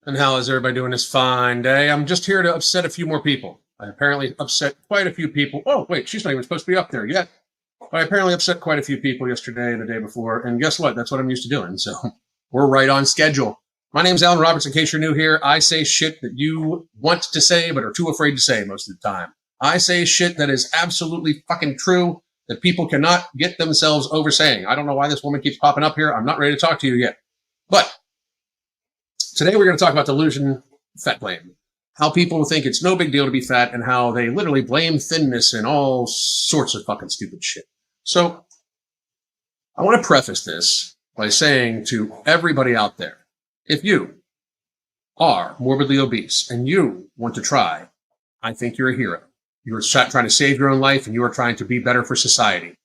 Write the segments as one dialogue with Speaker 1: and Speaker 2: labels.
Speaker 1: And how is everybody doing this fine day? I'm just here to upset a few more people. I apparently upset quite a few people. Oh, wait, she's not even supposed to be up there yet. I apparently upset quite a few people yesterday and the day before. And guess what? That's what I'm used to doing. So we're right on schedule. My name's Alan Roberts. In case you're new here, I say shit that you want to say but are too afraid to say most of the time. I say shit that is absolutely fucking true that people cannot get themselves over saying. I don't know why this woman keeps popping up here. I'm not ready to talk to you yet. But today we're going to talk about delusion, fat blame, how people think it's no big deal to be fat and how they literally blame thinness and all sorts of fucking stupid shit. So I want to preface this by saying to everybody out there, if you are morbidly obese and you want to try, I think you're a hero. You're trying to save your own life and you are trying to be better for society.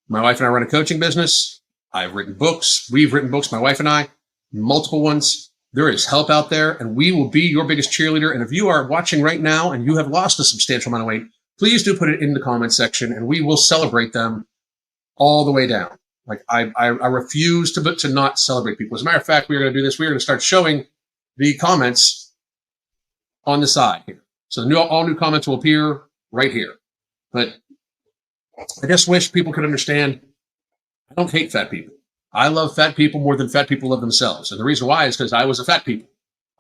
Speaker 1: My wife and I run a coaching business. I've written books. We've written books, my wife and I, multiple ones. There is help out there and we will be your biggest cheerleader. And if you are watching right now and you have lost a substantial amount of weight, please do put it in the comment section and we will celebrate them all the way down. Like I refuse to not celebrate people. As a matter of fact, we're going to do this. We're going to start showing the comments on the side here. So all new comments will appear right here. But I just wish people could understand I don't hate fat people. I love fat people more than fat people love themselves. And the reason why is because I was a fat people.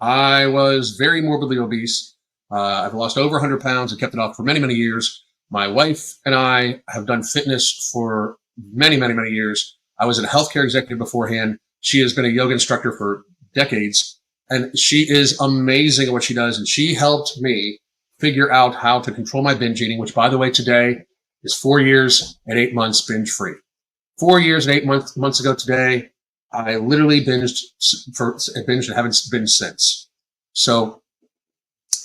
Speaker 1: I was very morbidly obese. I've lost over 100 pounds and kept it off for many, many years. My wife and I have done fitness for many, many, many years. I was a healthcare executive beforehand. She has been a yoga instructor for decades. And she is amazing at what she does. And she helped me figure out how to control my binge eating, which, by the way, today is 4 years and 8 months binge free. 4 years and 8 months ago today, I literally binged and haven't binged since. So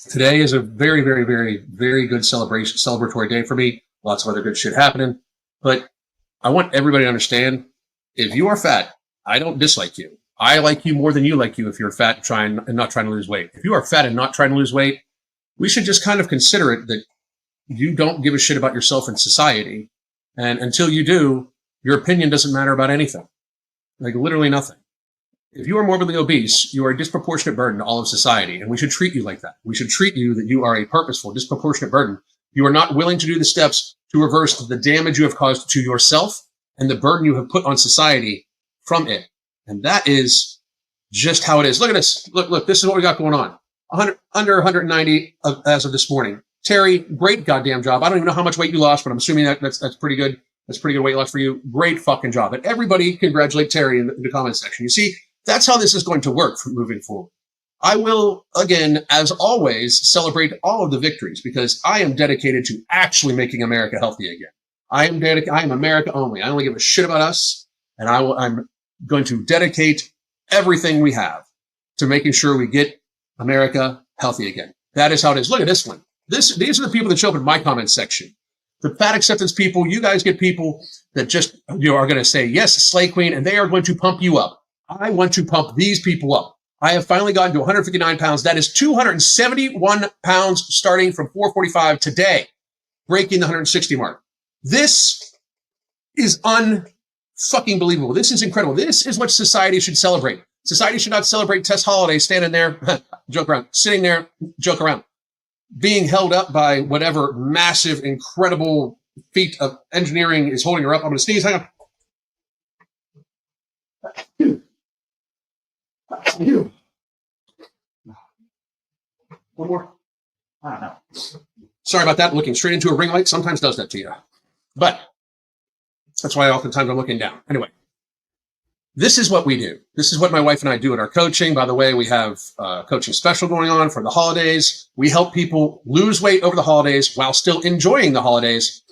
Speaker 1: today is a very, very, very, very good celebratory day for me. Lots of other good shit happening. But I want everybody to understand, if you are fat, I don't dislike you. I like you more than you like you if you're fat and not trying to lose weight. If you are fat and not trying to lose weight, we should just kind of consider it that you don't give a shit about yourself in society. And until you do, your opinion doesn't matter about anything. Like literally nothing. If you are morbidly obese, you are a disproportionate burden to all of society. And we should treat you like that. We should treat you that you are a purposeful, disproportionate burden. You are not willing to do the steps to reverse the damage you have caused to yourself and the burden you have put on society from it. And that is just how it is. Look at this. Look, this is what we got going on. Under 190 as of this morning. Terry, great goddamn job. I don't even know how much weight you lost, but I'm assuming that's pretty good. That's pretty good weight loss for you. Great fucking job. And everybody congratulate Terry in the comment section. You see, that's how this is going to work from moving forward. I will, again, as always, celebrate all of the victories because I am dedicated to actually making America healthy again. I am America only. I only give a shit about us. And I'm going to dedicate everything we have to making sure we get America healthy again. That is how it is. Look at this one. These are the people that show up in my comment section. The fat acceptance people, you guys get people that just are going to say, yes, Slay Queen, and they are going to pump you up. I want to pump these people up. I have finally gotten to 159 pounds. That is 271 pounds starting from 445 today, breaking the 160 mark. This is unfucking believable. This is incredible. This is what society should celebrate. Society should not celebrate Tess Holliday standing there, joke around, sitting there, joke around, being held up by whatever massive, incredible feat of engineering is holding her up. I'm going to sneeze. Hang on. One more. I don't know. Sorry about that. Looking straight into a ring light sometimes does that to you. But that's why oftentimes I'm looking down. Anyway, this is what we do. This is what my wife and I do at our coaching. By the way, we have a coaching special going on for the holidays. We help people lose weight over the holidays while still enjoying the holidays.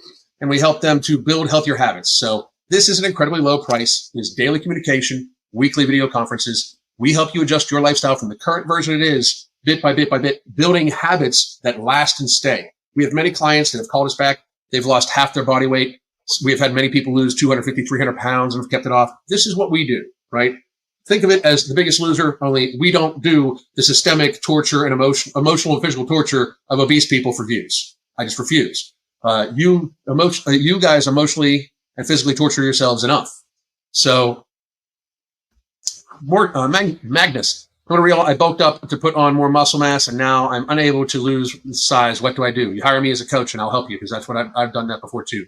Speaker 1: And we help them to build healthier habits. So this is an incredibly low price. It's daily communication, weekly video conferences. We help you adjust your lifestyle from the current version it is, bit by bit by bit, building habits that last and stay. We have many clients that have called us back. They've lost half their body weight. We have had many people lose 250, 300 pounds and have kept it off. This is what we do, right? Think of it as The Biggest Loser, only we don't do the systemic torture and emotional and physical torture of obese people for views. I just refuse. You guys emotionally and physically torture yourselves enough. So, Magnus, I bulked up to put on more muscle mass, and now I'm unable to lose size. What do? You hire me as a coach, and I'll help you, because that's what I've done that before too.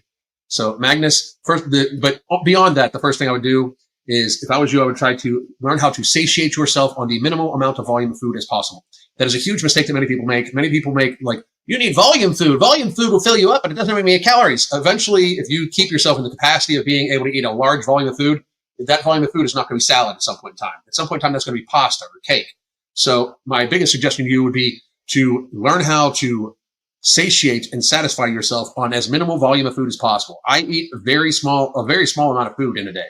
Speaker 1: So Magnus, but beyond that, the first thing I would do is, if I was you, I would try to learn how to satiate yourself on the minimal amount of volume of food as possible. That is a huge mistake that many people make. Many people make, like, you need volume food. Volume food will fill you up, but it doesn't have any calories. Eventually, if you keep yourself in the capacity of being able to eat a large volume of food, that volume of food is not going to be salad at some point in time. At some point in time, that's going to be pasta or cake. So my biggest suggestion to you would be to learn how to satiate and satisfy yourself on as minimal volume of food as possible. I eat a very small amount of food in a day.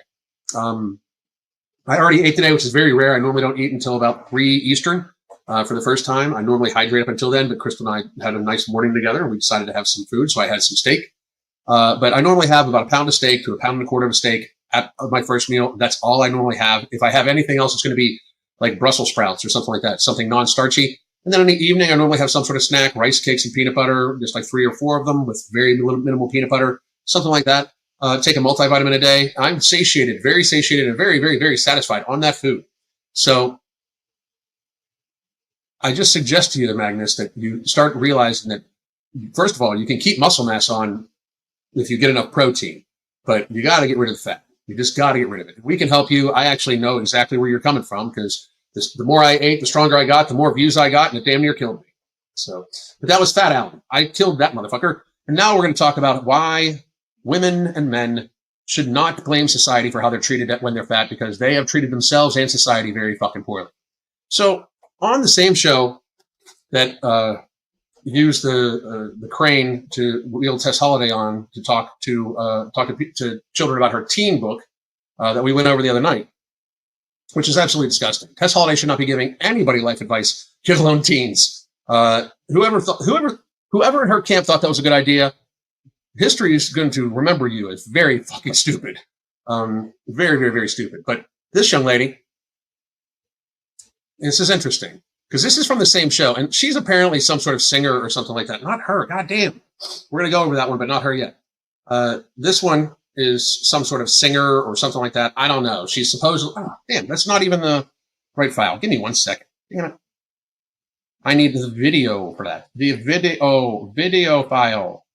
Speaker 1: I already ate today, which is very rare. I normally don't eat until about 3 Eastern for the first time. I normally hydrate up until then, but Crystal and I had a nice morning together, and we decided to have some food, so I had some steak. But I normally have about a pound of steak to a pound and a quarter of steak at my first meal. That's all I normally have. If I have anything else, it's going to be like Brussels sprouts or something like that, something non-starchy. And then in the evening, I normally have some sort of snack, rice cakes and peanut butter, just like 3 or 4 of them with very minimal peanut butter, something like that. Take a multivitamin a day. I'm satiated, and very, very, very satisfied on that food. So I just suggest to you, Magnus, that you start realizing that, first of all, you can keep muscle mass on if you get enough protein, but you got to get rid of the fat. You just got to get rid of it. If we can help you, I actually know exactly where you're coming from, because the more I ate, the stronger I got, the more views I got, and it damn near killed me. So, but that was Fat Alan. I killed that motherfucker. And now we're going to talk about why women and men should not blame society for how they're treated when they're fat, because they have treated themselves and society very fucking poorly. So on the same show that used the crane to wheel Tess Holliday on to talk to children about her teen book that we went over the other night, which is absolutely disgusting. Tess Holliday should not be giving anybody life advice, let alone teens. Whoever in her camp thought that was a good idea, history is going to remember you as very fucking stupid. Very, very, very stupid. But this young lady, this is interesting, because this is from the same show, and she's apparently some sort of singer or something like that. Not her. God damn. We're going to go over that one, but not her yet. This one is some sort of singer or something like that. I don't know. She's supposedly, damn, that's not even the right file. Give me 1 second. Damn it. I need the video for that. The video file.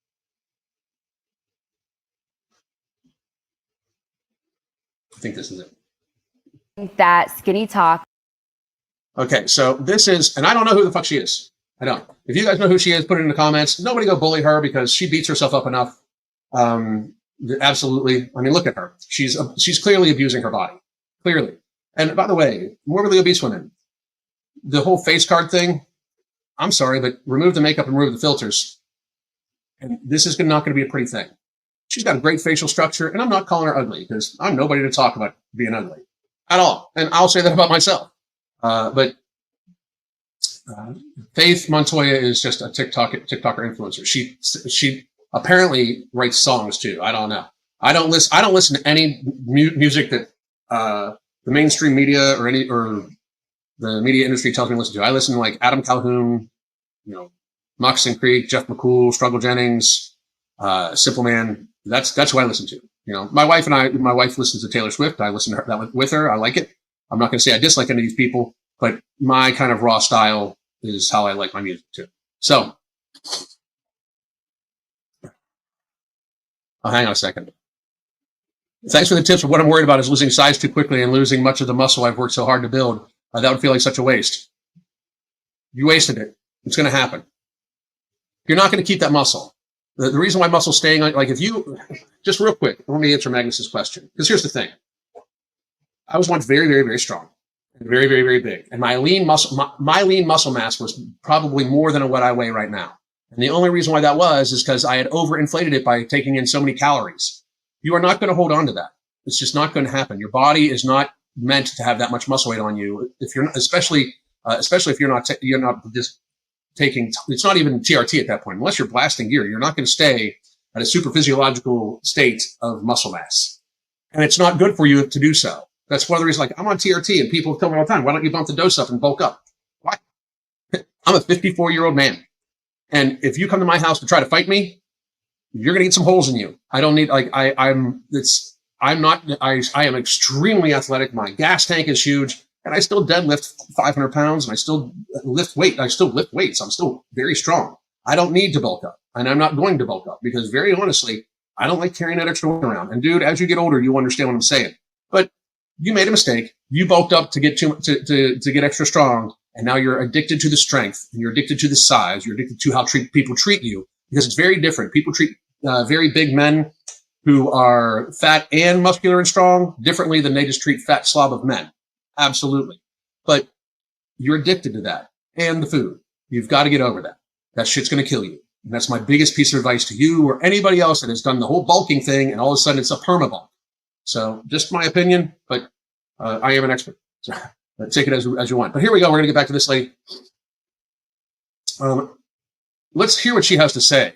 Speaker 1: I think this is it.
Speaker 2: That skinny talk.
Speaker 1: Okay, so this is, and I don't know who the fuck she is. I don't. If you guys know who she is, put it in the comments. Nobody go bully her, because she beats herself up enough. Absolutely. I mean, look at her. She's clearly abusing her body. Clearly. And by the way, morbidly obese women, the whole face card thing, I'm sorry, but remove the makeup and remove the filters, and this is not going to be a pretty thing. She's got a great facial structure, and I'm not calling her ugly, because I'm nobody to talk about being ugly at all. And I'll say that about myself. But Faith Montoya is just a TikToker influencer. She apparently writes songs too. I don't know. I don't listen to any music that the mainstream media or the media industry tells me to listen to. I listen to like Adam Calhoun, Moccasin Creek, Jeff McCool, Struggle Jennings, Simple Man. That's who I listen to. My wife listens to Taylor Swift. I listen to her with her. I like it. I'm not going to say I dislike any of these people, but my kind of raw style is how I like my music too. So, hang on a second. Thanks for the tips. What I'm worried about is losing size too quickly and losing much of the muscle I've worked so hard to build. That would feel like such a waste. You wasted it. It's going to happen. You're not going to keep that muscle. The reason why muscle's staying on, like if you, just real quick, let me answer Magnus's question. Because here's the thing. I was once very, very, very strong, and very, very, very big. And my lean muscle mass was probably more than what I weigh right now. And the only reason why that was is because I had overinflated it by taking in so many calories. You are not going to hold on to that. It's just not going to happen. Your body is not meant to have that much muscle weight on you. If you're not, especially if you're not just taking, it's not even TRT at that point. Unless you're blasting gear, you're not going to stay at a super physiological state of muscle mass. And it's not good for you to do so. That's one of the reasons, like, I'm on TRT and people tell me all the time, why don't you bump the dose up and bulk up? Why? I'm a 54-year-old man. And if you come to my house to try to fight me, you're going to get some holes in you. I don't need, like, I am extremely athletic. My gas tank is huge. and I still deadlift 500 pounds, and I still lift weight. I still lift weights. I'm still very strong. I don't need to bulk up, and I'm not going to bulk up because, very honestly, I don't like carrying that extra weight around. And dude, as you get older, you understand what I'm saying. But you made a mistake. You bulked up to get to get extra strong, and now you're addicted to the strength, and you're addicted to the size. You're addicted to how people treat you, because it's very different. People treat very big men who are fat and muscular and strong differently than they just treat fat slob of men. Absolutely. But you're addicted to that and the food. You've got to get over that. That shit's going to kill you. And that's my biggest piece of advice to you or anybody else that has done the whole bulking thing and all of a sudden it's a perma-bulk. So just my opinion, but I am an expert. So take it as you want. But here we go. We're going to get back to this lady. Let's hear what she has to say.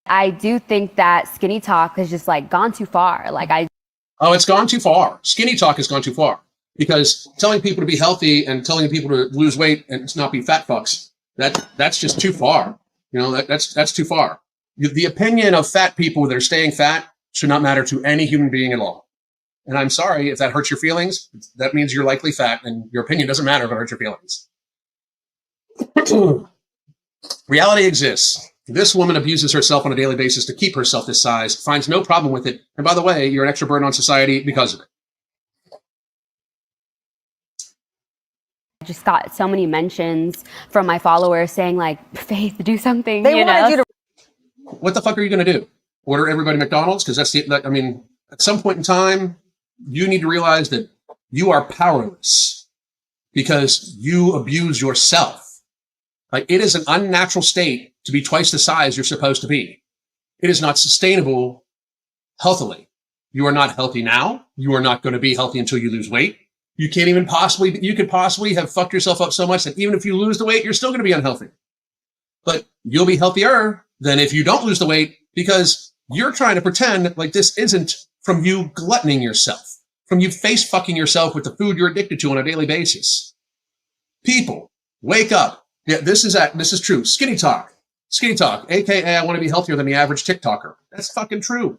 Speaker 2: I do think that skinny talk has just like gone too far.
Speaker 1: It's gone too far. Skinny talk has gone too far because telling people to be healthy and telling people to lose weight and to not be fat fucks, that's just too far. You know, that's too far. The opinion of fat people that are staying fat should not matter to any human being at all. And I'm sorry if that hurts your feelings. That means you're likely fat and your opinion doesn't matter if it hurts your feelings. Reality exists. This woman abuses herself on a daily basis to keep herself this size, finds no problem with it. And by the way, you're an extra burden on society because of it.
Speaker 2: I just got so many mentions from my followers saying like, Faith, do something.
Speaker 3: They wanted you to.
Speaker 1: What the fuck are you going to do? Order everybody McDonald's? Because at some point in time, you need to realize that you are powerless because you abuse yourself. Like, it is an unnatural state to be twice the size you're supposed to be. It is not sustainable healthily. You are not healthy now. You are not going to be healthy until you lose weight. You could possibly have fucked yourself up so much that even if you lose the weight, you're still going to be unhealthy. But you'll be healthier than if you don't lose the weight because you're trying to pretend like this isn't from you gluttoning yourself, from you face fucking yourself with the food you're addicted to on a daily basis. People, wake up. Yeah, this is true. Skinny talk, aka I want to be healthier than the average TikToker. That's fucking true.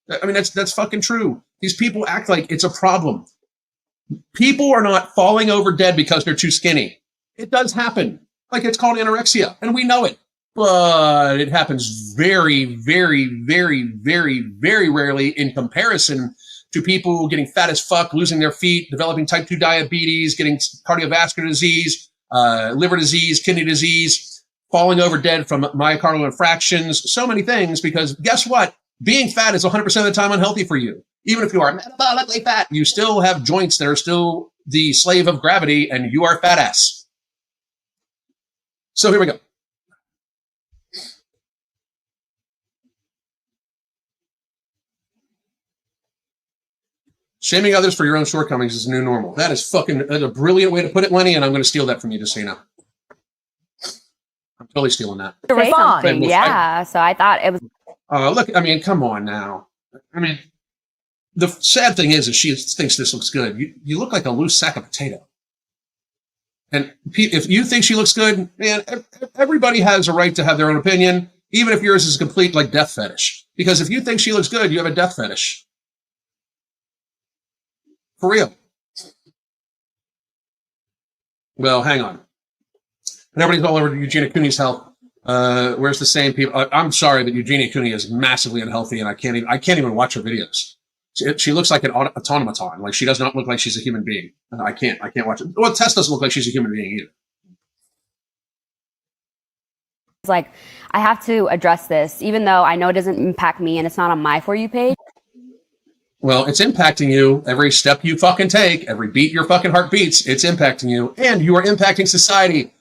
Speaker 1: I mean, that's fucking true. These people act like it's a problem. People are not falling over dead because they're too skinny. It does happen. Like, it's called anorexia, and we know it. But it happens very, very, very, very, very rarely in comparison to people getting fat as fuck, losing their feet, developing type 2 diabetes, getting cardiovascular disease, liver disease, kidney disease, falling over dead from myocardial infarctions, so many things, because guess what? Being fat is 100% of the time unhealthy for you. Even if you are metabolically fat, you still have joints that are still the slave of gravity, and you are fat ass. So here we go. Shaming others for your own shortcomings is the new normal. That's a brilliant way to put it, Lenny, and I'm going to steal that from you, just so you know. I'm totally stealing that.
Speaker 2: Say something, yeah. So I thought it was.
Speaker 1: Look, I mean, come on now. I mean, the sad thing is she thinks this looks good. You look like a loose sack of potato. And if you think she looks good, man, everybody has a right to have their own opinion, even if yours is a complete like death fetish. Because if you think she looks good, you have a death fetish. For real. Well, hang on. And everybody's all over Eugenia Cooney's health. Where's the same people? I'm sorry, but Eugenia Cooney is massively unhealthy, and I can't even watch her videos. She looks like an automaton. Like, she does not look like she's a human being. I can't watch it. Well, Tess doesn't look like she's a human being either.
Speaker 2: It's like, I have to address this, even though I know it doesn't impact me and it's not on my For You page.
Speaker 1: Well, it's impacting you every step you fucking take, every beat your fucking heart beats. It's impacting you, and you are impacting society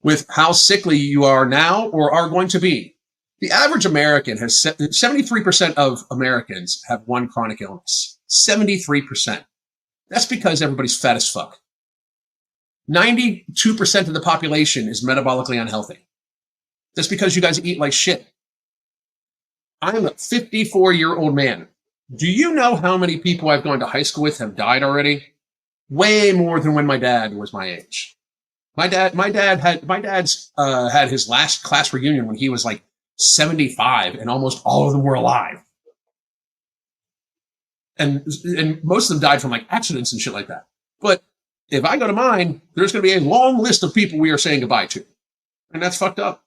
Speaker 1: with how sickly you are now or are going to be. The average American has 73% of Americans have one chronic illness. 73%. That's because everybody's fat as fuck. 92% of the population is metabolically unhealthy. That's because you guys eat like shit. I'm a 54-year-old man. Do you know how many people I've gone to high school with have died already? Way more than when my dad was my age. My dad's had his last class reunion when he was like 75, and almost all of them were alive. And most of them died from like accidents and shit like that. But if I go to mine, there's going to be a long list of people we are saying goodbye to. And that's fucked up.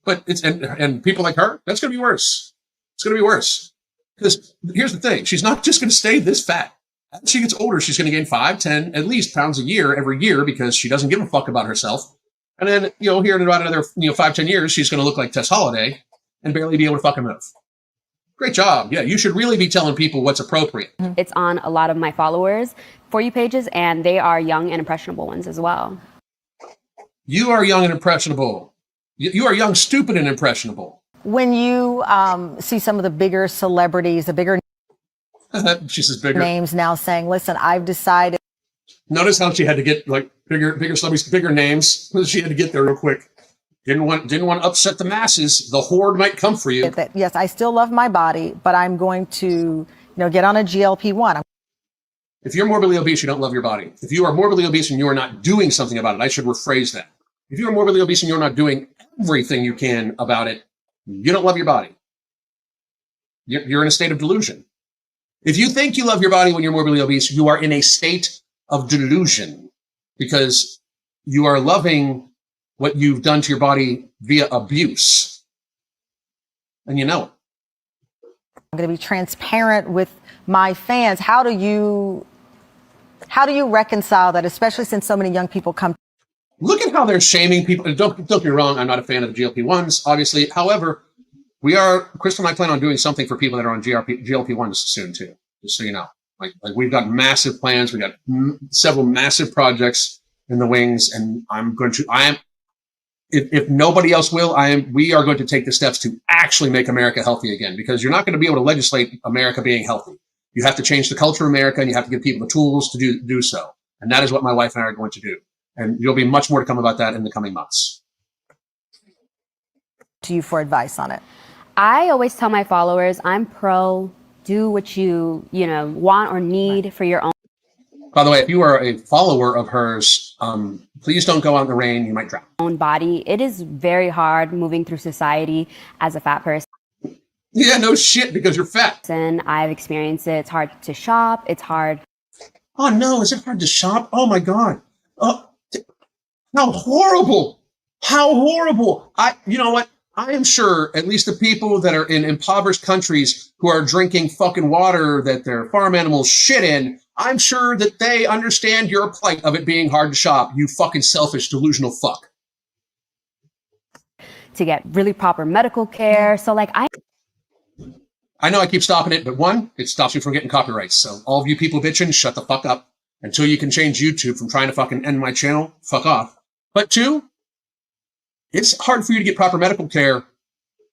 Speaker 1: But and people like her, that's going to be worse. It's going to be worse. Because here's the thing. She's not just going to stay this fat. As she gets older, she's going to gain 5, 10, at least pounds a year every year because she doesn't give a fuck about herself. And then, here in about another, 5, 10 years, she's going to look like Tess Holliday and barely be able to fucking move. Great job. Yeah, you should really be telling people what's appropriate.
Speaker 2: It's on a lot of my followers' For You pages, and they are young and impressionable ones as well.
Speaker 1: You are young and impressionable. You are young, stupid, and impressionable.
Speaker 3: When you see some of the bigger celebrities, the bigger
Speaker 1: she says bigger
Speaker 3: names now saying, listen, I've decided.
Speaker 1: Notice how she had to get like bigger celebrities, bigger names. She had to get there real quick. Didn't want to upset the masses. The horde might come for you.
Speaker 3: That, yes, I still love my body, but I'm going to, get on a GLP-1.
Speaker 1: If you're morbidly obese, you don't love your body. If you are morbidly obese and you are not doing something about it, I should rephrase that. If you are morbidly obese and you're not doing everything you can about it, you don't love your body. You're in a state of delusion. If you think you love your body when you're morbidly obese, you are in a state of delusion because you are loving what you've done to your body via abuse. And you know it.
Speaker 3: I'm going to be transparent with my fans. How do you reconcile that, especially since so many young people come?
Speaker 1: Look at how they're shaming people. Don't get me wrong. I'm not a fan of the GLP-1s, obviously. However, Crystal and I plan on doing something for people that are on GLP-1s soon too, just so you know. Like we've got massive plans. We got several massive projects in the wings, and if nobody else will, we are going to take the steps to actually make America healthy again, because you're not going to be able to legislate America being healthy. You have to change the culture of America, and you have to give people the tools to do so. And that is what my wife and I are going to do. And there'll be much more to come about that in the coming months.
Speaker 3: To you for advice on it.
Speaker 2: I always tell my followers, I'm pro, do what you want or need for your own.
Speaker 1: By the way, if you are a follower of hers, please don't go out in the rain. You might drown.
Speaker 2: Own body. It is very hard moving through society as a fat person.
Speaker 1: Yeah, no shit, because you're fat.
Speaker 2: And I've experienced it. It's hard to shop. It's hard.
Speaker 1: Oh no, is it hard to shop? Oh my God. How horrible. How horrible. You know what? I am sure at least the people that are in impoverished countries who are drinking fucking water that their farm animals shit in, I'm sure that they understand your plight of it being hard to shop, you fucking selfish, delusional fuck.
Speaker 2: To get really proper medical care. So
Speaker 1: I know I keep stopping it, but one, it stops you from getting copyrights. So all of you people bitching, shut the fuck up. Until you can change YouTube from trying to fucking end my channel, fuck off. But two, it's hard for you to get proper medical care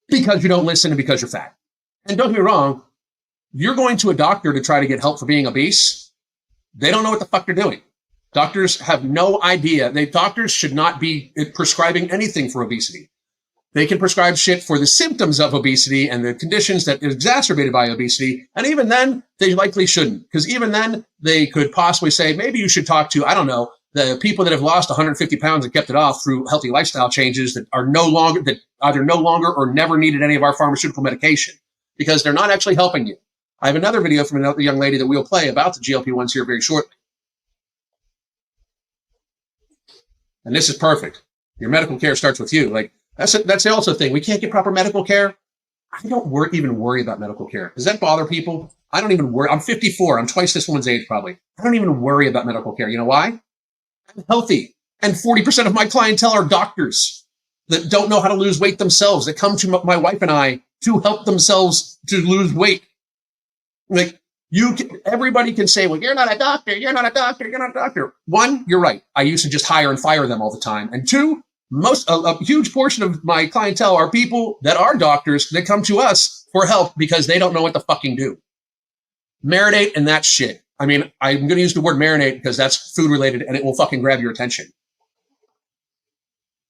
Speaker 1: because you don't listen and because you're fat. And don't get me wrong, you're going to a doctor to try to get help for being obese. They don't know what the fuck they're doing. Doctors have no idea. Doctors should not be prescribing anything for obesity. They can prescribe shit for the symptoms of obesity and the conditions that is exacerbated by obesity. And even then, they likely shouldn't. Because even then, they could possibly say, maybe you should talk to, I don't know, the people that have lost 150 pounds and kept it off through healthy lifestyle changes that either no longer or never needed any of our pharmaceutical medication. Because they're not actually helping you. I have another video from another young lady that we'll play about the GLP-1s here very shortly. And this is perfect. Your medical care starts with you. That's also a thing. We can't get proper medical care. I don't even worry about medical care. Does that bother people? I don't even worry. I'm 54. I'm twice this woman's age, probably. I don't even worry about medical care. You know why? I'm healthy. And 40% of my clientele are doctors that don't know how to lose weight themselves, that come to my wife and I to help themselves to lose weight. Everybody can say, well, you're not a doctor. You're not a doctor. You're not a doctor. One, you're right. I used to just hire and fire them all the time. And two, a huge portion of my clientele are people that are doctors that come to us for help because they don't know what to fucking do. Marinate and that shit. I mean, I'm going to use the word marinate because that's food related and it will fucking grab your attention.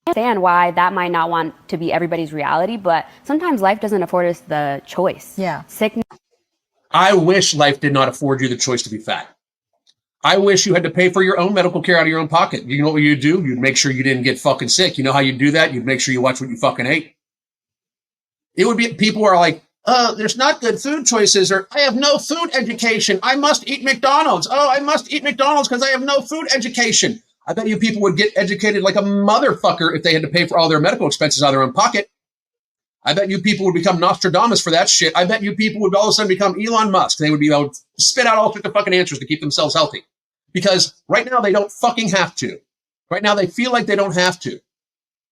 Speaker 2: I understand why that might not want to be everybody's reality, but sometimes life doesn't afford us the choice.
Speaker 3: Yeah.
Speaker 2: Sickness.
Speaker 1: I wish life did not afford you the choice to be fat. I wish you had to pay for your own medical care out of your own pocket. You know what you'd do? You'd make sure you didn't get fucking sick. You know how you'd do that? You'd make sure you watch what you fucking ate. It would be, people are like, there's not good food choices, or I have no food education. I must eat McDonald's. Oh, I must eat McDonald's because I have no food education. I bet you people would get educated like a motherfucker if they had to pay for all their medical expenses out of their own pocket. I bet you people would become Nostradamus for that shit. I bet you people would all of a sudden become Elon Musk. They would be able to spit out all sorts of fucking answers to keep themselves healthy. Because right now they don't fucking have to. Right now they feel like they don't have to.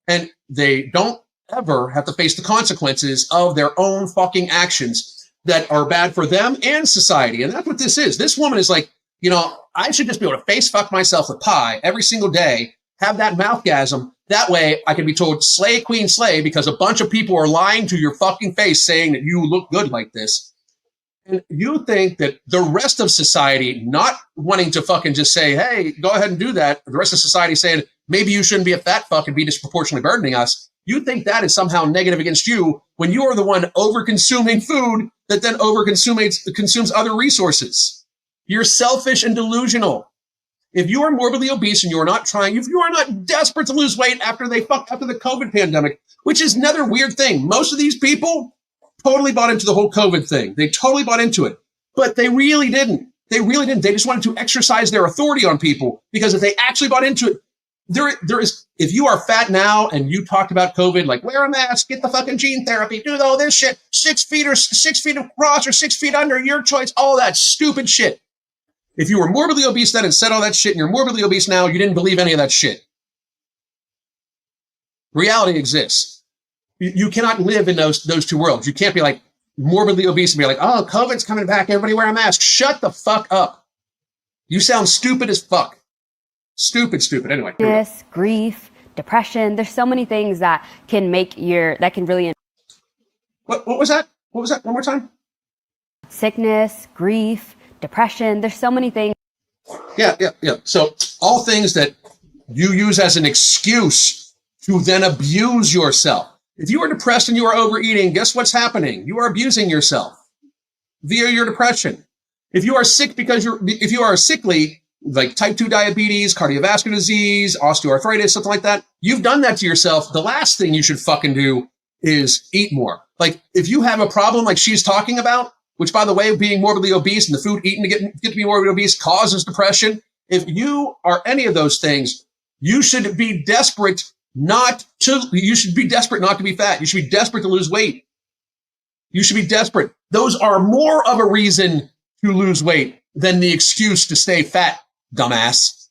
Speaker 1: And they don't ever have to face the consequences of their own fucking actions that are bad for them and society. And that's what this is. This woman is like, you know, I should just be able to face fuck myself with pie every single day, have that mouthgasm. That way I can be told, slay, queen, slay, because a bunch of people are lying to your fucking face saying that you look good like this. And you think that the rest of society not wanting to fucking just say, hey, go ahead and do that. The rest of society saying, maybe you shouldn't be a fat fuck and be disproportionately burdening us. You think that is somehow negative against you when you are the one over-consuming food that then consumes other resources. You're selfish and delusional. If you are morbidly obese and you are not trying, if you are not desperate to lose weight after the COVID pandemic, which is another weird thing. Most of these people totally bought into the whole COVID thing. They totally bought into it, but they really didn't. They really didn't. They just wanted to exercise their authority on people, because if they actually bought into it, there is, if you are fat now and you talked about COVID, like wear a mask, get the fucking gene therapy, do all this shit, 6 feet across or 6 feet under, your choice, all that stupid shit. If you were morbidly obese then and said all that shit and you're morbidly obese now, you didn't believe any of that shit. Reality exists. You cannot live in those two worlds. You can't be like morbidly obese and be like, oh, COVID's coming back, everybody wear a mask. Shut the fuck up. You sound stupid as fuck. Stupid. Anyway.
Speaker 2: Grief, depression. There's so many things that can really.
Speaker 1: What was that? What was that? One more time.
Speaker 2: Sickness, grief, depression. There's so many things.
Speaker 1: Yeah. So all things that you use as an excuse to then abuse yourself. If you are depressed and you are overeating, guess what's happening? You are abusing yourself via your depression. If you are sick if you are sickly, like type 2 diabetes, cardiovascular disease, osteoarthritis, something like that, you've done that to yourself. The last thing you should fucking do is eat more. Like if you have a problem like she's talking about, which by the way, being morbidly obese and the food eaten to get to be morbidly obese causes depression. If you are any of those things, you should be desperate not to be fat. You should be desperate to lose weight. You should be desperate. Those are more of a reason to lose weight than the excuse to stay fat, dumbass.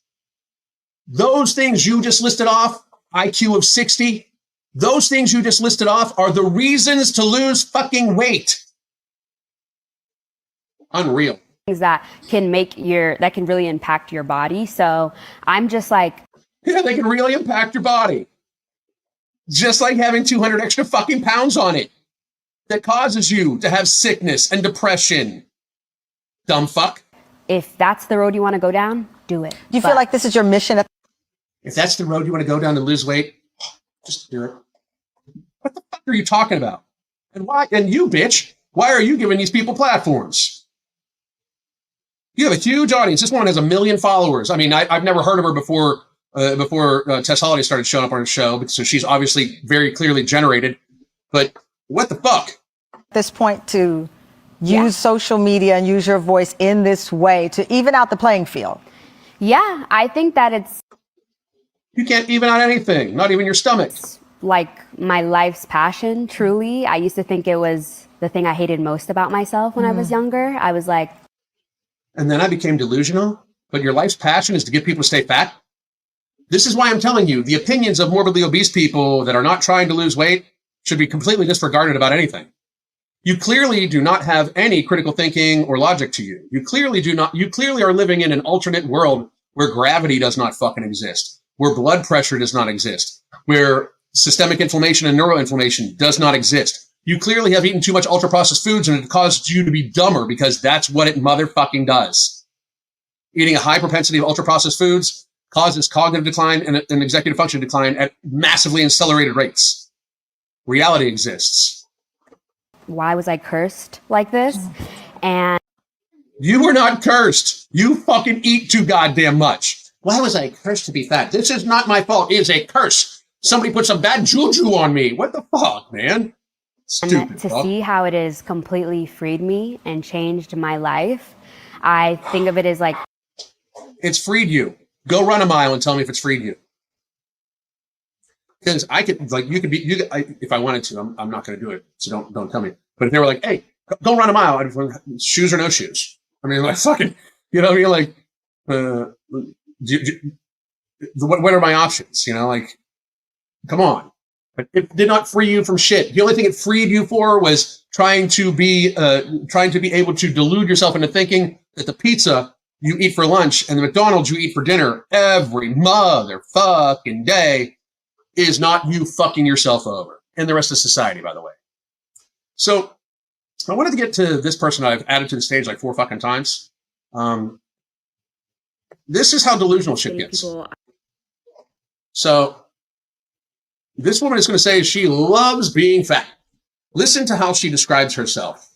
Speaker 1: Those things you just listed off, IQ of 60, those things you just listed off are the reasons to lose fucking weight. Unreal.
Speaker 2: Things that can really impact your body. So I'm just like,
Speaker 1: yeah, they can really impact your body. Just like having 200 extra fucking pounds on it that causes you to have sickness and depression. Dumb fuck.
Speaker 2: If that's the road you want to go down, do it.
Speaker 3: Do you feel like this is your mission?
Speaker 1: If that's the road you want to go down to lose weight, just do it. What the fuck are you talking about? And why? And you, bitch, why are you giving these people platforms? You have a huge audience. This woman has 1 million followers. I mean, I've never heard of her before Tess Holliday started showing up on her show. So she's obviously very clearly generated. But what the fuck?
Speaker 3: At this point, to use social media and use your voice in this way to even out the playing field.
Speaker 2: Yeah, I think that
Speaker 1: you can't even out anything, not even your stomach.
Speaker 2: Like my life's passion, truly. I used to think it was the thing I hated most about myself when I was younger. I was like.
Speaker 1: And then I became delusional, but your life's passion is to get people to stay fat. This is why I'm telling you, the opinions of morbidly obese people that are not trying to lose weight should be completely disregarded about anything. You clearly do not have any critical thinking or logic to you. You clearly are living in an alternate world where gravity does not fucking exist, where blood pressure does not exist, where systemic inflammation and neuroinflammation does not exist. You clearly have eaten too much ultra-processed foods and it caused you to be dumber because that's what it motherfucking does. Eating a high propensity of ultra-processed foods causes cognitive decline and executive function decline at massively accelerated rates. Reality exists.
Speaker 2: Why was I cursed like this? And
Speaker 1: you were not cursed. You fucking eat too goddamn much. Why was I cursed to be fat? This is not my fault. It is a curse. Somebody put some bad juju on me. What the fuck, man? Stupid.
Speaker 2: To
Speaker 1: dog.
Speaker 2: see how it has completely freed me and changed my life, I think of it as like,
Speaker 1: It's freed you. Go run a mile and tell me if it's freed you. Because I could, like, you could be, if I wanted to, I'm not going to do it. So don't tell me. But if they were like, hey, go run a mile, shoes or no shoes. I mean, like, fucking, you know what I mean? Like, what are my options? You know, like, come on. But it did not free you from shit. The only thing it freed you for was trying to be able to delude yourself into thinking that the pizza you eat for lunch and the McDonald's you eat for dinner every motherfucking day is not you fucking yourself over, and the rest of society, by the way. So I wanted to get to this person I've added to the stage like 4 fucking times. This is how delusional shit gets. So this woman is going to say she loves being fat. Listen to how she describes herself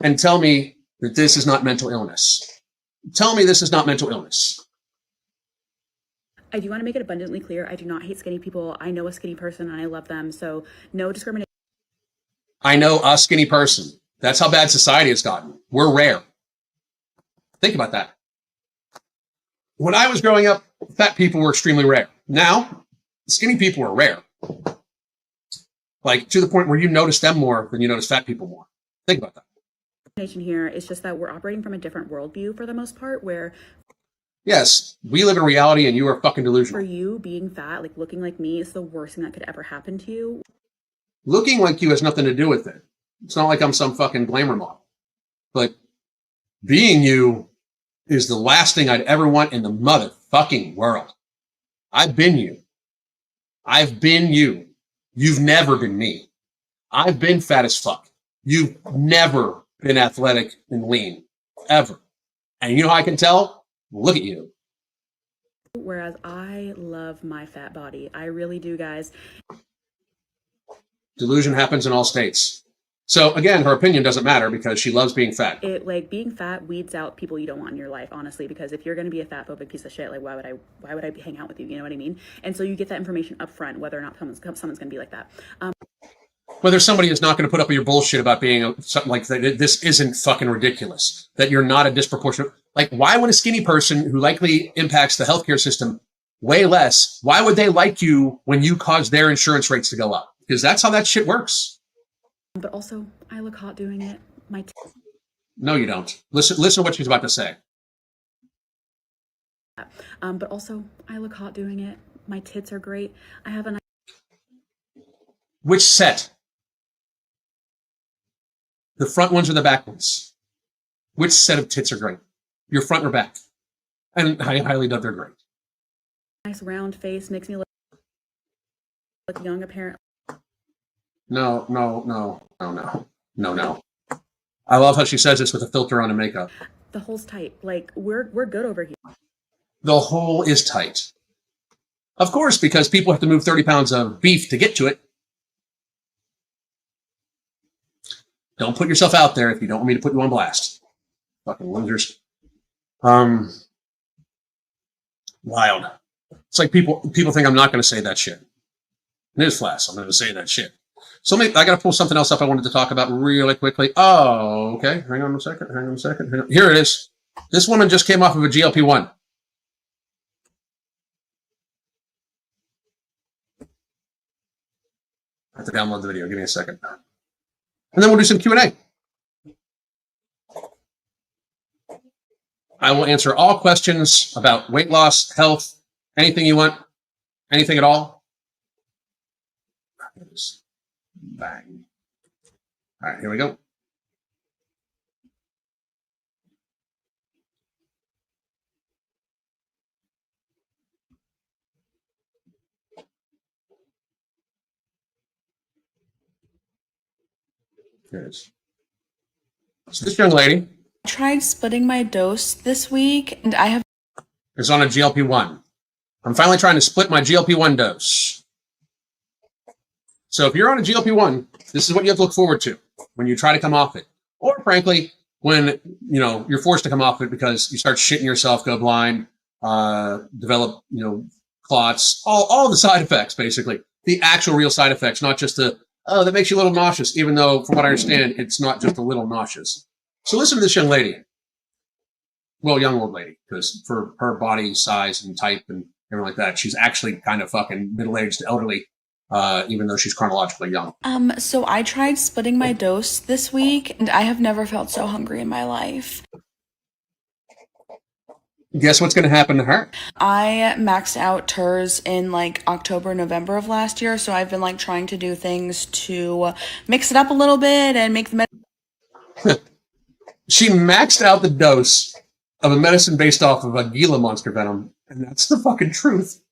Speaker 1: and tell me that this is not mental illness. Tell me this is not mental illness.
Speaker 4: I do want to make it abundantly clear, I do not hate skinny people. I know a skinny person and I love them, so no discrimination.
Speaker 1: I know a skinny person. That's how bad society has gotten. We're rare. Think about that. When I was growing up, fat people were extremely rare. Now, skinny people are rare. Like, to the point where you notice them more than you notice fat people more. Think about that.
Speaker 4: Here is just that we're operating from a different worldview for the most part, where
Speaker 1: yes, we live in reality and you are fucking delusional.
Speaker 4: for you, being fat, like looking like me, is the worst thing that could ever happen to you.
Speaker 1: Looking like you has nothing to do with it. It's not like I'm some fucking glamour model. But being you is the last thing I'd ever want in the motherfucking world. I've been you. I've been you. You've never been me. I've been fat as fuck. You've never been athletic and lean. Ever. And you know how I can tell? Look at you.
Speaker 4: Whereas I love my fat body. I really do, guys.
Speaker 1: Delusion happens in all states. So again, her opinion doesn't matter because she loves being fat.
Speaker 4: It, like, being fat weeds out people you don't want in your life, honestly, because if you're going to be a fat phobic piece of shit, like, why would I hang out with you? You know what I mean? And so you get that information up front, whether or not someone's going to be like that.
Speaker 1: Whether somebody is not going to put up with your bullshit about being something like that, this isn't fucking ridiculous. That you're not a disproportionate. Like, why would a skinny person who likely impacts the healthcare system way less, why would they like you when you cause their insurance rates to go up? Because that's how that shit works.
Speaker 4: But also, I look hot doing it.
Speaker 1: No, you don't. Listen to what she's about to say.
Speaker 4: But also, I look hot doing it. My tits are great. I have a nice.
Speaker 1: Which set? The front ones or the back ones? Which set of tits are great? Your front or back? And I highly doubt they're great.
Speaker 4: Nice round face makes me look young, apparently.
Speaker 1: No. I love how she says this with a filter on and makeup.
Speaker 4: The hole's tight. Like, we're good over here.
Speaker 1: The hole is tight. Of course, because people have to move 30 pounds of beef to get to it. Don't put yourself out there if you don't want me to put you on blast. Fucking losers. Wild. It's like people think I'm not going to say that shit. Newsflash, I'm going to say that shit. So I got to pull something else up I wanted to talk about really quickly. Oh, okay. Hang on a second. Here it is. This woman just came off of a GLP-1. I have to download the video. Give me a second. And then we'll do some Q&A. I will answer all questions about weight loss, health, anything you want, anything at all. Bang. All right, here we go. Here it is. So this young lady
Speaker 5: I tried splitting my dose this week, and I have
Speaker 1: is on a GLP-1. I'm finally trying to split my GLP-1 dose. So if you're on a GLP-1, this is what you have to look forward to when you try to come off it. Or frankly, when you're forced to come off it because you start shitting yourself, go blind, develop clots, all the side effects, basically. The actual real side effects, not just the oh, that makes you a little nauseous, even though, from what I understand, it's not just a little nauseous. So listen to this young lady. Well, young old lady, because for her body size and type and everything like that, she's actually kind of fucking middle-aged to elderly, even though she's chronologically young.
Speaker 5: So I tried splitting my dose this week, and I have never felt so hungry in my life.
Speaker 1: Guess what's going to happen to her?
Speaker 5: I maxed out TERS in like October, November of last year, so I've been like trying to do things to mix it up a little bit and make the
Speaker 1: She maxed out the dose of a medicine based off of a Gila monster venom, and that's the fucking truth.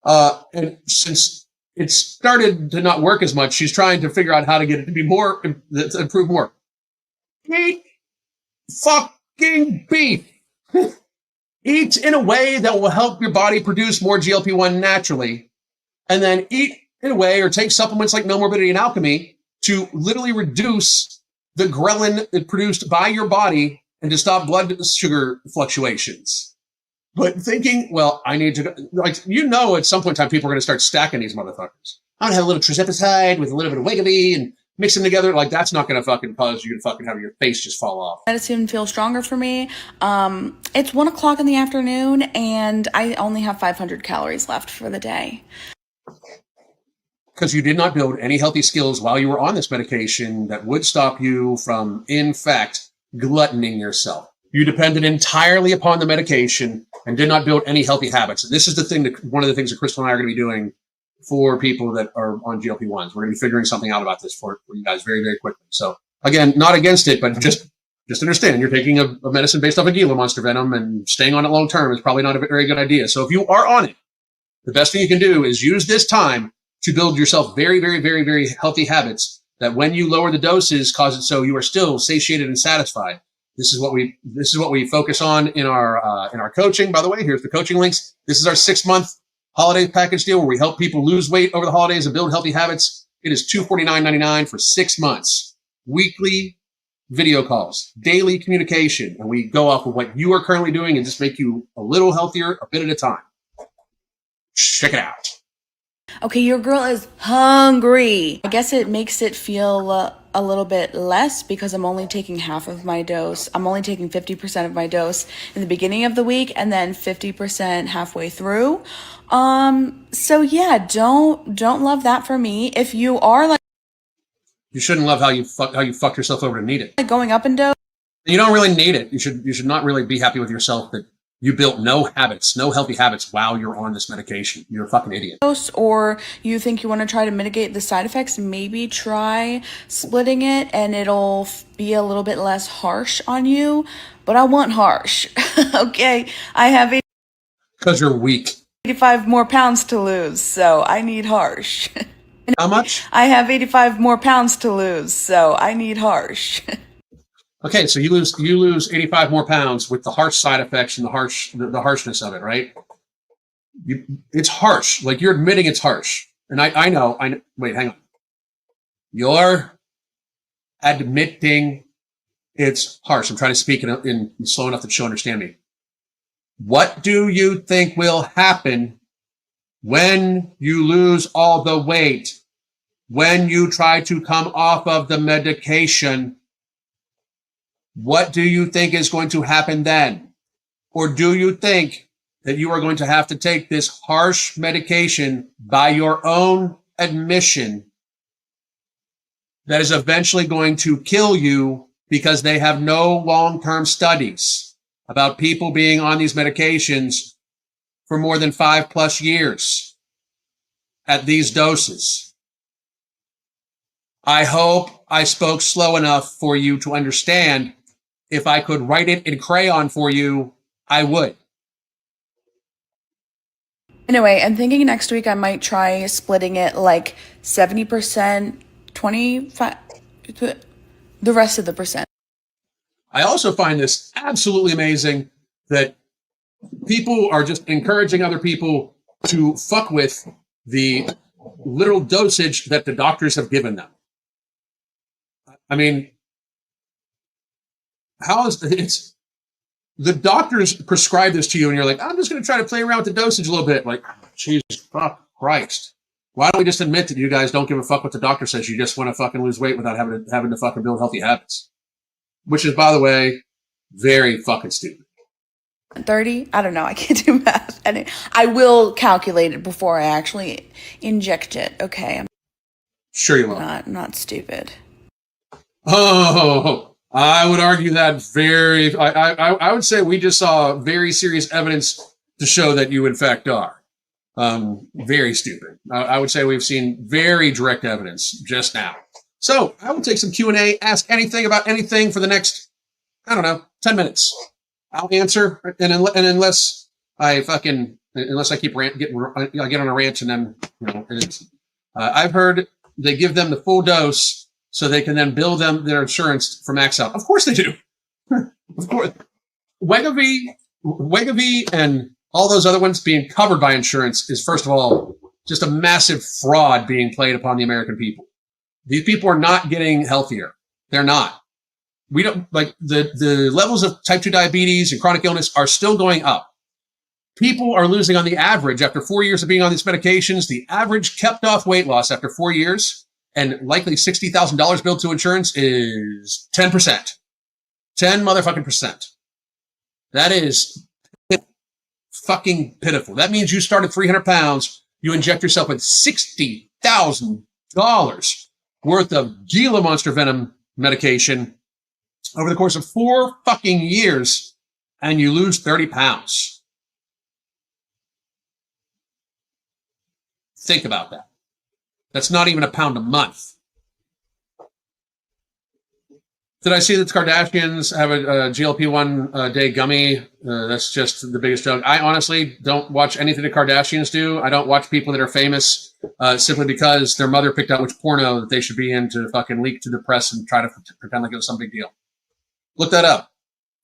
Speaker 1: And since it started to not work as much, she's trying to figure out how to get it to be more, to improve more. Eat fucking beef. Eat in a way that will help your body produce more GLP-1 naturally, and then eat in a way or take supplements like No Morbidity and Alchemy to literally reduce the ghrelin produced by your body and to stop blood sugar fluctuations. But thinking, well, I need to, like, at some point in time, people are going to start stacking these motherfuckers. I'm going to have a little trizepatide with a little bit of Wegovy and mix them together. Like, that's not going to fucking cause you to fucking have your face just fall off.
Speaker 5: medicine feel stronger for me. It's 1 o'clock in the afternoon, and I only have 500 calories left for the day.
Speaker 1: Because you did not build any healthy skills while you were on this medication that would stop you from, in fact, gluttoning yourself. You depended entirely upon the medication and did not build any healthy habits. And this is the thing that one of the things that Crystal and I are going to be doing for people that are on GLP-1s. We're going to be figuring something out about this for you guys very, very quickly. So again, not against it, but just understand you're taking a medicine based off a Gila monster venom, and staying on it long term is probably not a very good idea. So if you are on it, the best thing you can do is use this time to build yourself very, very, very, very healthy habits that when you lower the doses, cause it so you are still satiated and satisfied. This is what we focus on in our coaching. By the way, here's the coaching links. This is our 6-month holiday package deal where we help people lose weight over the holidays and build healthy habits. It is $249.99 for 6 months. Weekly video calls, daily communication, and we go off of what you are currently doing and just make you a little healthier a bit at a time. Check it out.
Speaker 5: Okay, your girl is hungry. I guess it makes it feel a little bit less because I'm only taking half of my dose. I'm only taking 50% of my dose in the beginning of the week and then 50% halfway through. So yeah, don't love that for me. If you are like,
Speaker 1: You shouldn't love how you fucked yourself over to need it.
Speaker 5: going up in dose,
Speaker 1: You don't really need it. You should not really be happy with yourself that you built no healthy habits while you're on this medication. You're a fucking idiot.
Speaker 5: or you think you want to try to mitigate the side effects, maybe try splitting it and it'll be a little bit less harsh on you. But I want harsh. Okay, I have
Speaker 1: Because you're weak.
Speaker 5: 85 more pounds to lose, so I need harsh.
Speaker 1: How much?
Speaker 5: I have 85 more pounds to lose, so I need harsh.
Speaker 1: Okay, so you lose 85 more pounds with the harsh side effects and the harshness of it, right? It's harsh. Like, you're admitting it's harsh. And I know. Wait, hang on. You're admitting it's harsh. I'm trying to speak in slow enough that she'll understand me. What do you think will happen when you lose all the weight? When you try to come off of the medication? What do you think is going to happen then? Or do you think that you are going to have to take this harsh medication by your own admission that is eventually going to kill you because they have no long-term studies about people being on these medications for more than 5+ years at these doses? I hope I spoke slow enough for you to understand. If I could write it in crayon for you, I would.
Speaker 5: Anyway, I'm thinking next week I might try splitting it like 70%, 25, the rest of the percent.
Speaker 1: I also find this absolutely amazing that people are just encouraging other people to fuck with the literal dosage that the doctors have given them. I mean, it's the doctors prescribe this to you and you're like, I'm just going to try to play around with the dosage a little bit. Like, Jesus fuck Christ. Why don't we just admit that you guys don't give a fuck what the doctor says? You just want to fucking lose weight without having to fucking build healthy habits. Which is, by the way, very fucking stupid.
Speaker 5: 30? I don't know. I can't do math. And I will calculate it before I actually inject it. Okay. I'm
Speaker 1: Sure you will.
Speaker 5: not stupid.
Speaker 1: Oh, I would argue that I would say we just saw very serious evidence to show that you in fact are. Very stupid. I would say we've seen very direct evidence just now. So I will take some Q&A, ask anything about anything for the next, 10 minutes. I'll answer, and unless I keep I get on a rant, and then I've heard they give them the full dose so they can then bill them their insurance for max out. Of course they do. Of course, Wegovy, and all those other ones being covered by insurance is, first of all, just a massive fraud being played upon the American people. These people are not getting healthier. They're not. We don't like the levels of type 2 diabetes and chronic illness are still going up. People are losing on the average after 4 years of being on these medications. The average kept off weight loss after 4 years and likely $60,000 billed to insurance is 10%. 10 motherfucking percent. That is fucking pitiful. That means you start at 300 pounds, you inject yourself with $60,000 worth of Gila monster venom medication over the course of 4 fucking years, and you lose 30 pounds. Think about that. That's not even a pound a month. Did I see that the Kardashians have a GLP-1 day gummy? That's just the biggest joke. I honestly don't watch anything the Kardashians do. I don't watch people that are famous simply because their mother picked out which porno that they should be in to fucking leak to the press and try to pretend like it was some big deal. Look that up.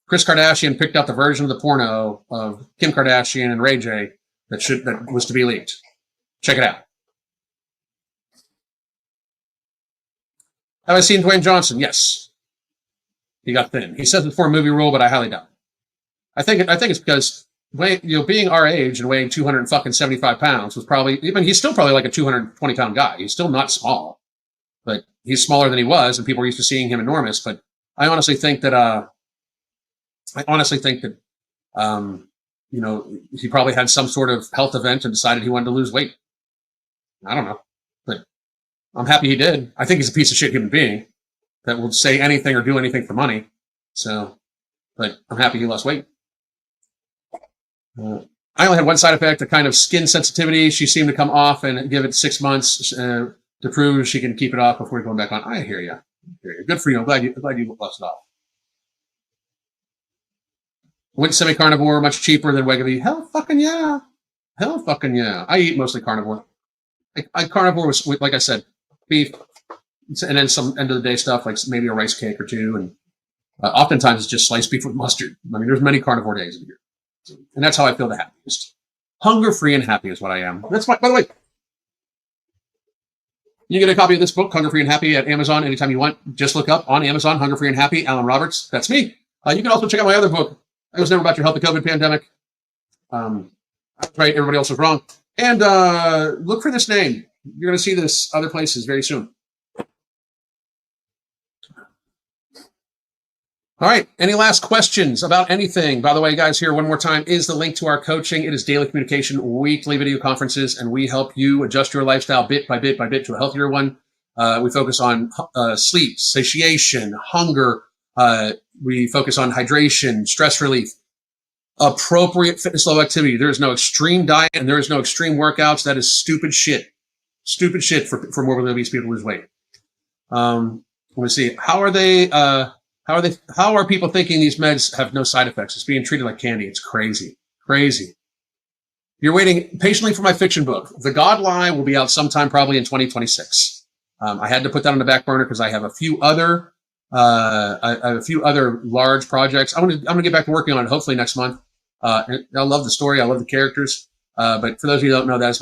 Speaker 1: Kris Kardashian picked out the version of the porno of Kim Kardashian and Ray J that was to be leaked. Check it out. Have I seen Dwayne Johnson? Yes. He got thin. He says it's for a movie role, but I highly doubt it. I think it's because being our age and weighing 275 pounds was probably, even he's still probably like a 220 pound guy. He's still not small, but he's smaller than he was, and people are used to seeing him enormous. But I honestly think that he probably had some sort of health event and decided he wanted to lose weight. I don't know, but I'm happy he did. I think he's a piece of shit human being that will say anything or do anything for money. So, but I'm happy he lost weight. I only had one side effect, a kind of skin sensitivity. She seemed to come off and give it 6 months to prove she can keep it off before going back on. I hear you. Good for you. I'm glad you lost it off. Went semi-carnivore, much cheaper than Wegovy. Hell fucking yeah. Hell fucking yeah. I eat mostly carnivore. Carnivore was, like I said, beef, and then some end of the day stuff, like maybe a rice cake or two. And oftentimes it's just sliced beef with mustard. I mean, there's many carnivore days in the year. And that's how I feel the happiest. Hunger-free and happy is what I am. That's by the way, you get a copy of this book, Hunger Free and Happy, at Amazon anytime you want. Just look up on Amazon, Hunger Free and Happy, Alan Roberts. That's me. You can also check out my other book, I Was Never About Your Health, the COVID Pandemic. I was right, everybody else was wrong. And look for this name. You're going to see this other places very soon. All right. Any last questions about anything? By the way, guys, here one more time is the link to our coaching. It is daily communication, weekly video conferences, and we help you adjust your lifestyle bit by bit by bit to a healthier one. We focus on sleep, satiation, hunger. We focus on hydration, stress relief, appropriate fitness level activity. There is no extreme diet and there is no extreme workouts. That is stupid shit. Stupid shit for morbidly obese people to lose weight. Let me see. How are people thinking these meds have no side effects? It's being treated like candy. It's crazy. Crazy. You're waiting patiently for my fiction book. The God Lie will be out sometime probably in 2026. I had to put that on the back burner because I have a few other large projects. I'm gonna get back to working on it hopefully next month. I love the story. I love the characters. But for those of you who don't know, that is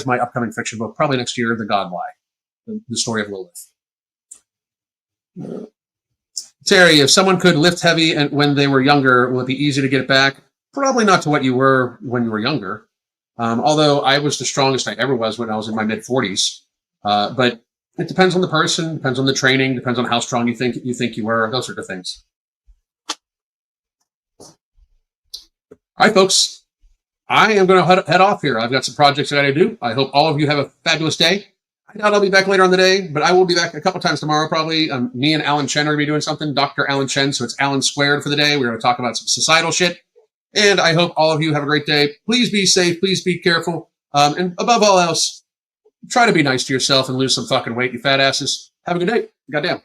Speaker 1: my upcoming fiction book, probably next year, The God Lie, the story of Lilith. Terry, if someone could lift heavy and when they were younger, will it be easy to get it back? Probably not to what you were when you were younger. Although I was the strongest I ever was when I was in my mid 40s. But it depends on the person, depends on the training, depends on how strong you think you were, those sort of things. All right, folks. I am going to head off here. I've got some projects I got to do. I hope all of you have a fabulous day. I doubt I'll be back later on the day, but I will be back a couple times tomorrow probably. Me and Alan Chen are going to be doing something, Dr. Alan Chen, so it's Alan squared for the day. We're going to talk about some societal shit. And I hope all of you have a great day. Please be safe. Please be careful. And above all else, try to be nice to yourself and lose some fucking weight, you fat asses. Have a good day. Goddamn.